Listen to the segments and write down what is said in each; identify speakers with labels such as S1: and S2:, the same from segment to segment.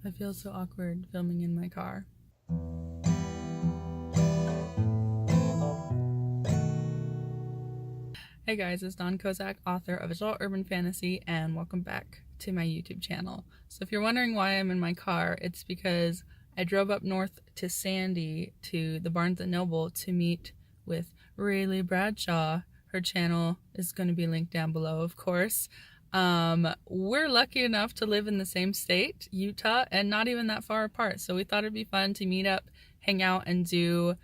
S1: I feel so awkward filming in my car. Hey guys, it's Kozak, author of Adult Urban Fantasy, and welcome back to my YouTube channel. So if you're wondering why I'm in my car, it's because I drove up north to Sandy to the Barnes & Noble to meet with Railee Bradshaw. Her channel is going to be linked down below, of course. We're lucky enough to live in the same state, Utah, and not even that far apart. So we thought it'd be fun to meet up, hang out, and do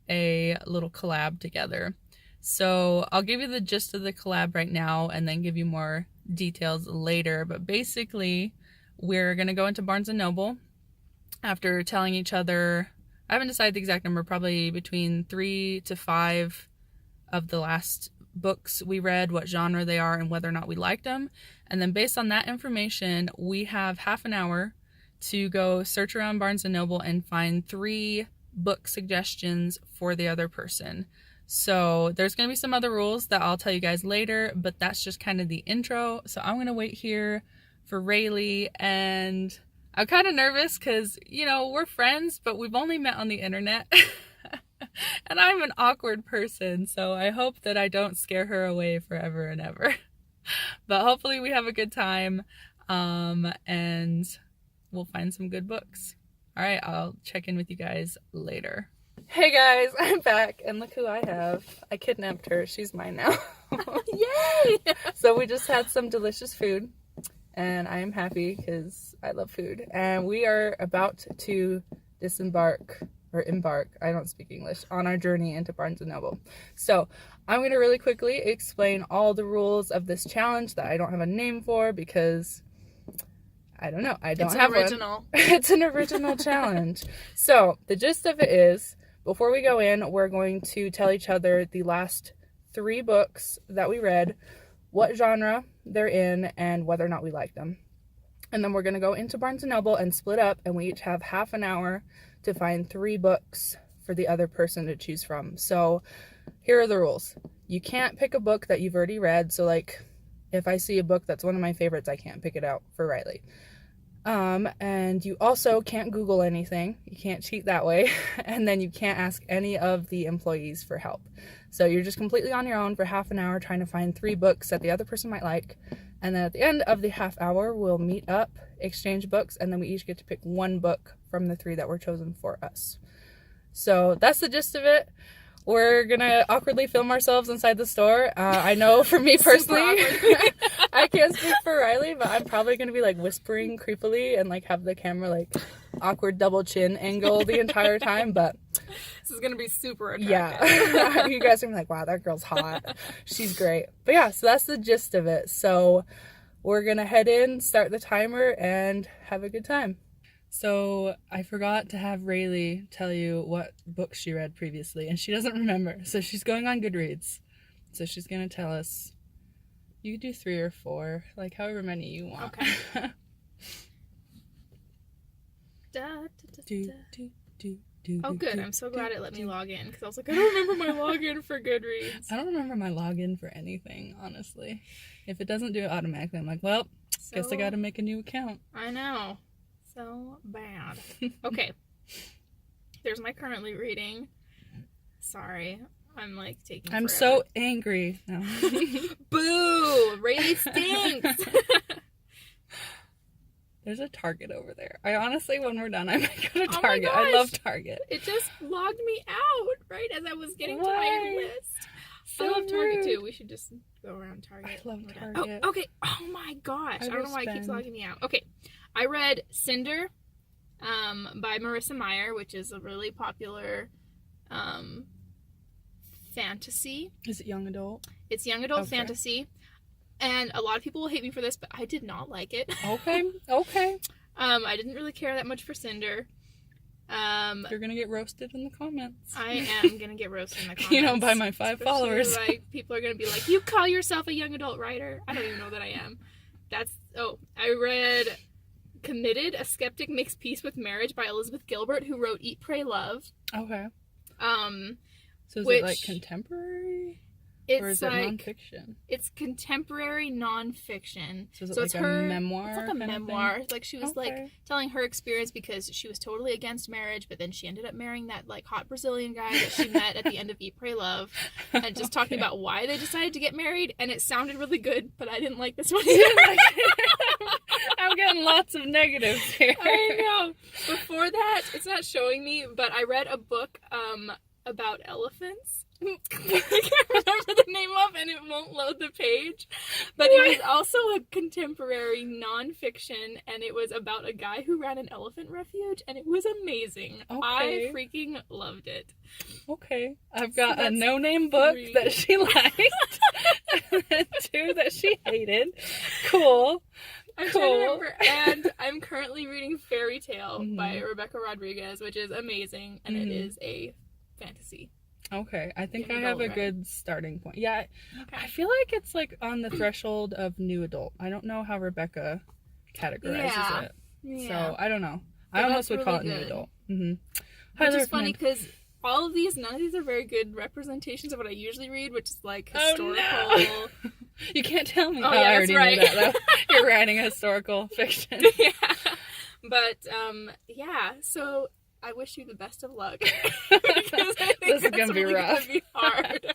S1: a little collab together. So I'll give you the gist of the collab right now and then give you more details later. But basically, we're going to go into Barnes & Noble after telling each other, I haven't decided the exact number, probably between 3 to 5 of the last books we read, what genre they are, and whether or not we liked them. And then based on that information, we have half an hour to go search around Barnes & Noble and find 3 book suggestions for the other person. So there's going to be some other rules that I'll tell you guys later, but that's just kind of the intro. So I'm going to wait here for Railee, and I'm kind of nervous because, you know, we're friends, but we've only met on the internet. And I'm an awkward person, so I hope that I don't scare her away forever and ever. But hopefully we have a good time, and we'll find some good books. All right, I'll check in with you guys later. Hey guys, I'm back, and look who I have. I kidnapped her. She's mine now. Yay! So we just had some delicious food, and I am happy because I love food. And we are about to embark, I don't speak English, on our journey into Barnes & Noble. So I'm going to really quickly explain all the rules of this challenge that I don't have a name for because I don't know. I don't have one. It's an original challenge. So the gist of it is, before we go in, we're going to tell each other the last 3 books that we read, what genre they're in, and whether or not we like them. And then we're going to go into Barnes & Noble and split up, and we each have half an hour to find 3 books for the other person to choose from. So here are the rules. You can't pick a book that you've already read. So like if I see a book that's one of my favorites, I can't pick it out for Railee. And you also can't Google anything. You can't cheat that way. And then you can't ask any of the employees for help. So you're just completely on your own for half an hour trying to find 3 books that the other person might like. And then at the end of the half hour, we'll meet up, exchange books, and then we each get to pick 1 book from the 3 that were chosen for us. So that's the gist of it. We're gonna awkwardly film ourselves inside the store. I know for me personally, I can't speak for Railee, but I'm probably gonna be like whispering creepily and like have the camera like awkward double chin angle the entire time. But
S2: this is gonna be super attractive.
S1: Yeah, you guys are gonna be like, wow, that girl's hot. She's great. But yeah, so that's the gist of it. So we're gonna head in, start the timer, and have a good time. So I forgot to have Railee tell you what books she read previously, and she doesn't remember. So she's going on Goodreads. So she's going to tell us. You could do 3 or 4, like however many you want.
S2: Okay. Oh, good. I'm so glad it let me log in, because I was like, I don't remember my login for Goodreads.
S1: I don't remember my login for anything, honestly. If it doesn't do it automatically, I'm like, well, guess I got to make a new account.
S2: I know. So bad. Okay. There's my currently reading. Sorry. I'm like taking
S1: I'm
S2: forever.
S1: So angry. No.
S2: Boo! Railee stinks!
S1: There's a Target over there. I honestly, when we're done, I might go to Target. I love Target.
S2: It just logged me out right as I was getting to my list. So I love Target too. We should just go around Target.
S1: I love Target.
S2: Oh, okay. Oh my gosh. I don't know why it keeps logging me out. Okay. I read Cinder by Marissa Meyer, which is a really popular fantasy.
S1: Is it young adult?
S2: It's young adult fantasy. And a lot of people will hate me for this, but I did not like it.
S1: Okay.
S2: I didn't really care that much for Cinder.
S1: You're gonna get roasted in the comments.
S2: I am gonna get roasted in the comments.
S1: You know, by my 5 followers.
S2: Like, people are gonna be like, you call yourself a young adult writer? I don't even know that I am. I read Committed, A Skeptic Makes Peace with Marriage by Elizabeth Gilbert, who wrote Eat, Pray, Love.
S1: Okay.
S2: So
S1: is it like contemporary? Or is it nonfiction?
S2: It's contemporary nonfiction.
S1: So is it like a memoir?
S2: It's like a memoir. Like she was like telling her experience because she was totally against marriage, but then she ended up marrying that like hot Brazilian guy that she met at the end of Eat, Pray, Love, and just talking about why they decided to get married. And it sounded really good, but I didn't like this one either.
S1: I'm getting lots of negatives here.
S2: I know. Before that, it's not showing me, but I read a book about elephants. I can't remember the name of, and it won't load the page. But it was also a contemporary nonfiction, and it was about a guy who ran an elephant refuge, and it was amazing. Okay. I freaking loved it.
S1: Okay. I've got a no-name book that she liked, and 2 that she hated. Cool.
S2: I'm trying to remember. And I'm currently reading Fairy Tale by Rebecca Rodriguez, which is amazing, and it is a fantasy.
S1: Okay, I think I have a good starting point. Yeah, I feel like it's like on the threshold of new adult. I don't know how Rebecca categorizes it. Yeah. So, I don't know. I almost would call it new adult.
S2: Which is funny because none of these are very good representations of what I usually read, which is like historical.
S1: Oh, no. You can't tell me. Oh, yeah, I already know that, though. You're writing a historical fiction.
S2: Yeah. But, yeah, so I wish you the best of luck. Because I think
S1: this is going to be rough.
S2: Gonna be hard.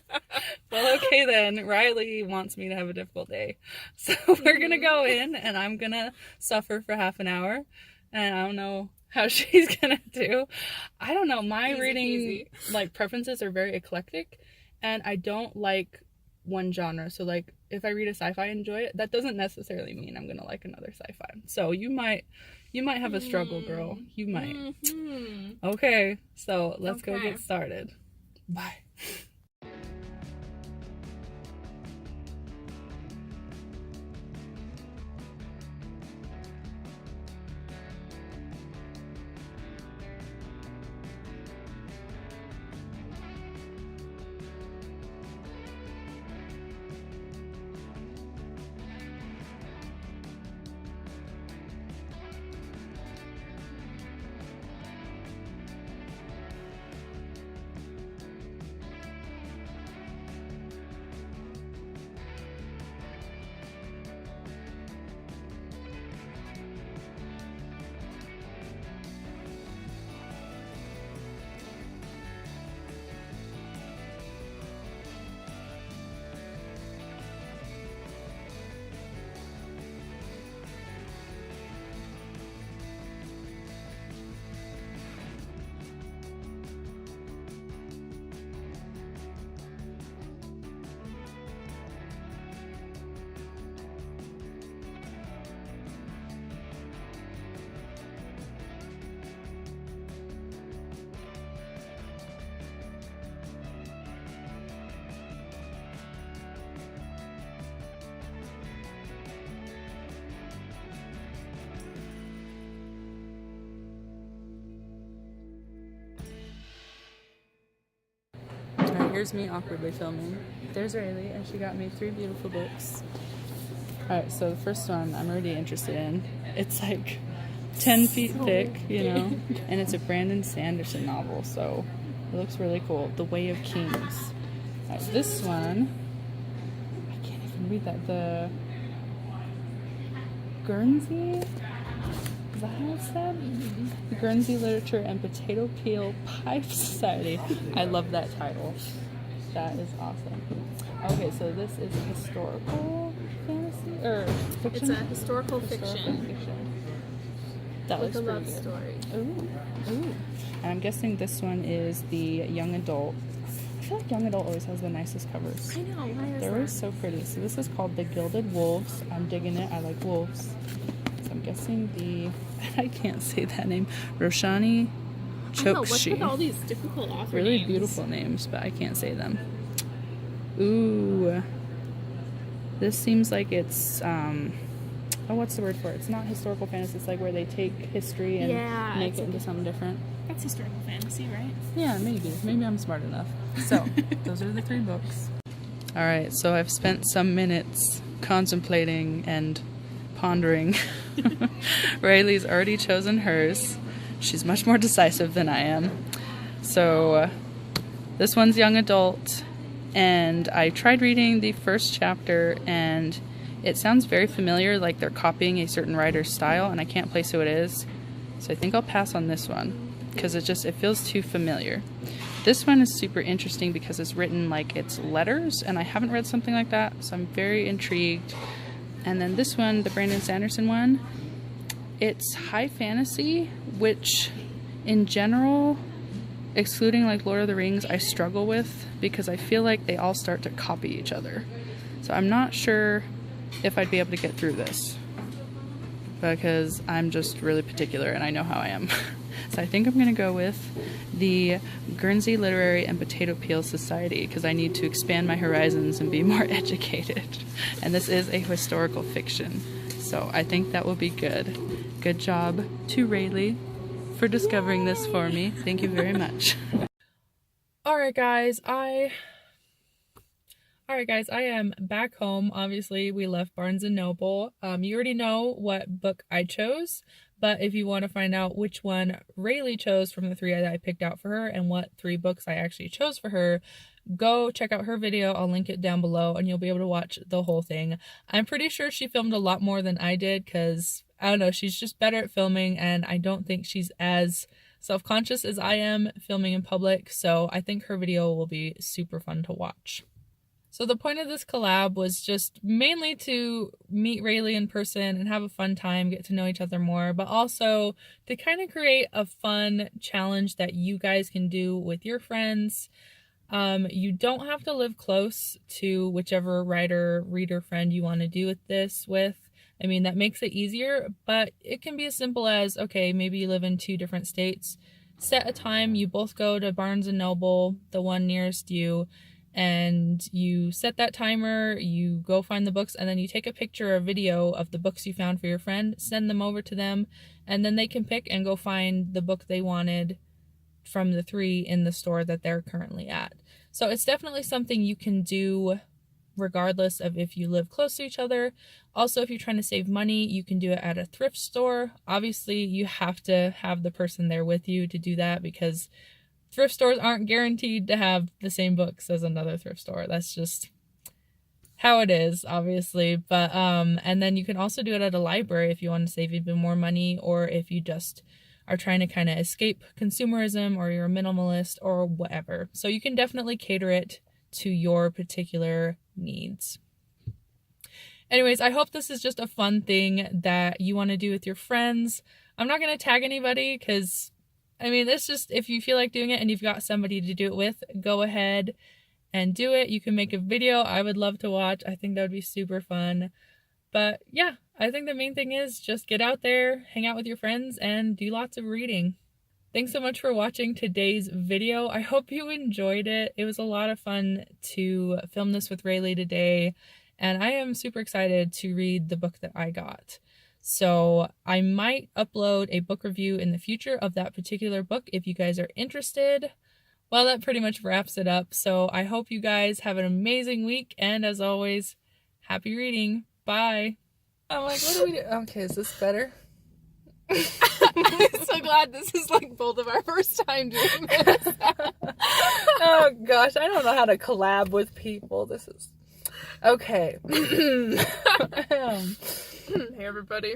S1: Well, okay then. Riley wants me to have a difficult day. So we're going to go in, and I'm going to suffer for half an hour. And I don't know how she's going to do. I don't know. My reading like preferences are very eclectic. And I don't like one genre. So like if I read a sci-fi and enjoy it, that doesn't necessarily mean I'm going to like another sci-fi. So you might have a struggle, girl. You might. Okay, so let's go get started. Bye. Here's me awkwardly filming. There's Railee, and she got me 3 beautiful books. Alright, so the first one I'm already interested in. It's like 10 feet thick, you know, and it's a Brandon Sanderson novel, so it looks really cool. The Way of Kings. Alright, this one, I can't even read that. The Guernsey? Is that how it's said? The Guernsey Literature and Potato Peel Pie Society. I love that title. That is awesome. Okay, so this is historical fantasy or fiction?
S2: It's a historical fiction.
S1: That
S2: looks
S1: pretty
S2: love
S1: good.
S2: Story.
S1: Ooh. And I'm guessing this one is the young adult. I feel like young adult always has the nicest covers.
S2: I know. Why is
S1: They're always so pretty. So this is called The Gilded Wolves. I'm digging it. I like wolves. So I'm guessing I can't say that name. Roshani Chokshi.
S2: What's with all these difficult author
S1: really
S2: names?
S1: Beautiful names, but I can't say them. Ooh. This seems like it's, what's the word for it? It's not historical fantasy. It's like where they take history and make it into something different.
S2: That's historical fantasy, right?
S1: Yeah, maybe. Maybe I'm smart enough. So, those are the 3 books. Alright, so I've spent some minutes contemplating and pondering. Railee's already chosen hers. She's much more decisive than I am. So, this one's young adult. and I tried reading the first chapter, and it sounds very familiar, like they're copying a certain writer's style, and I can't place who it is. So I think I'll pass on this one, because it feels too familiar. This one is super interesting because it's written like it's letters, and I haven't read something like that, so I'm very intrigued. And then this one, the Brandon Sanderson one, it's high fantasy, which in general, excluding like Lord of the Rings, I struggle with because I feel like they all start to copy each other. So I'm not sure if I'd be able to get through this because I'm just really particular and I know how I am. So I think I'm gonna go with the Guernsey Literary and Potato Peel Society because I need to expand my horizons and be more educated. And this is a historical fiction, so I think that will be good. Good job to Railee for discovering this for me. Thank you very much. Alright guys, I am back home. Obviously, we left Barnes & Noble. You already know what book I chose, but if you want to find out which one Railee chose from the 3 that I picked out for her and what 3 books I actually chose for her, go check out her video. I'll link it down below and you'll be able to watch the whole thing. I'm pretty sure she filmed a lot more than I did because, I don't know, she's just better at filming and I don't think she's as self-conscious as I am filming in public, so I think her video will be super fun to watch. So the point of this collab was just mainly to meet Railee in person and have a fun time, get to know each other more, but also to kind of create a fun challenge that you guys can do with your friends. You don't have to live close to whichever writer, reader, friend you want to do this with. I mean, that makes it easier, but it can be as simple as, okay, maybe you live in 2 different states. Set a time, you both go to Barnes & Noble, the one nearest you, and you set that timer, you go find the books, and then you take a picture or video of the books you found for your friend, send them over to them, and then they can pick and go find the book they wanted from the 3 in the store that they're currently at. So it's definitely something you can do regardless of if you live close to each other. Also, if you're trying to save money, you can do it at a thrift store. Obviously, you have to have the person there with you to do that because thrift stores aren't guaranteed to have the same books as another thrift store. That's just how it is, obviously. But and then you can also do it at a library if you want to save even more money, or if you just are trying to kind of escape consumerism, or you're a minimalist or whatever. So you can definitely cater it to your particular needs. Anyways, I hope this is just a fun thing that you want to do with your friends. I'm not going to tag anybody because, I mean, it's just, if you feel like doing it and you've got somebody to do it with, go ahead and do it. You can make a video. I would love to watch. I think that would be super fun. But yeah, I think the main thing is just get out there, hang out with your friends, and do lots of reading. Thanks so much for watching today's video. I hope you enjoyed it. It was a lot of fun to film this with Railee today, and I am super excited to read the book that I got. So I might upload a book review in the future of that particular book if you guys are interested. Well, that pretty much wraps it up. So I hope you guys have an amazing week, and as always, happy reading. Bye. I'm like, what do we do? Okay, is this better?
S2: I'm so glad this is like both of our first time doing this.
S1: Oh gosh, I don't know how to collab with people. This is okay.
S2: Hey everybody.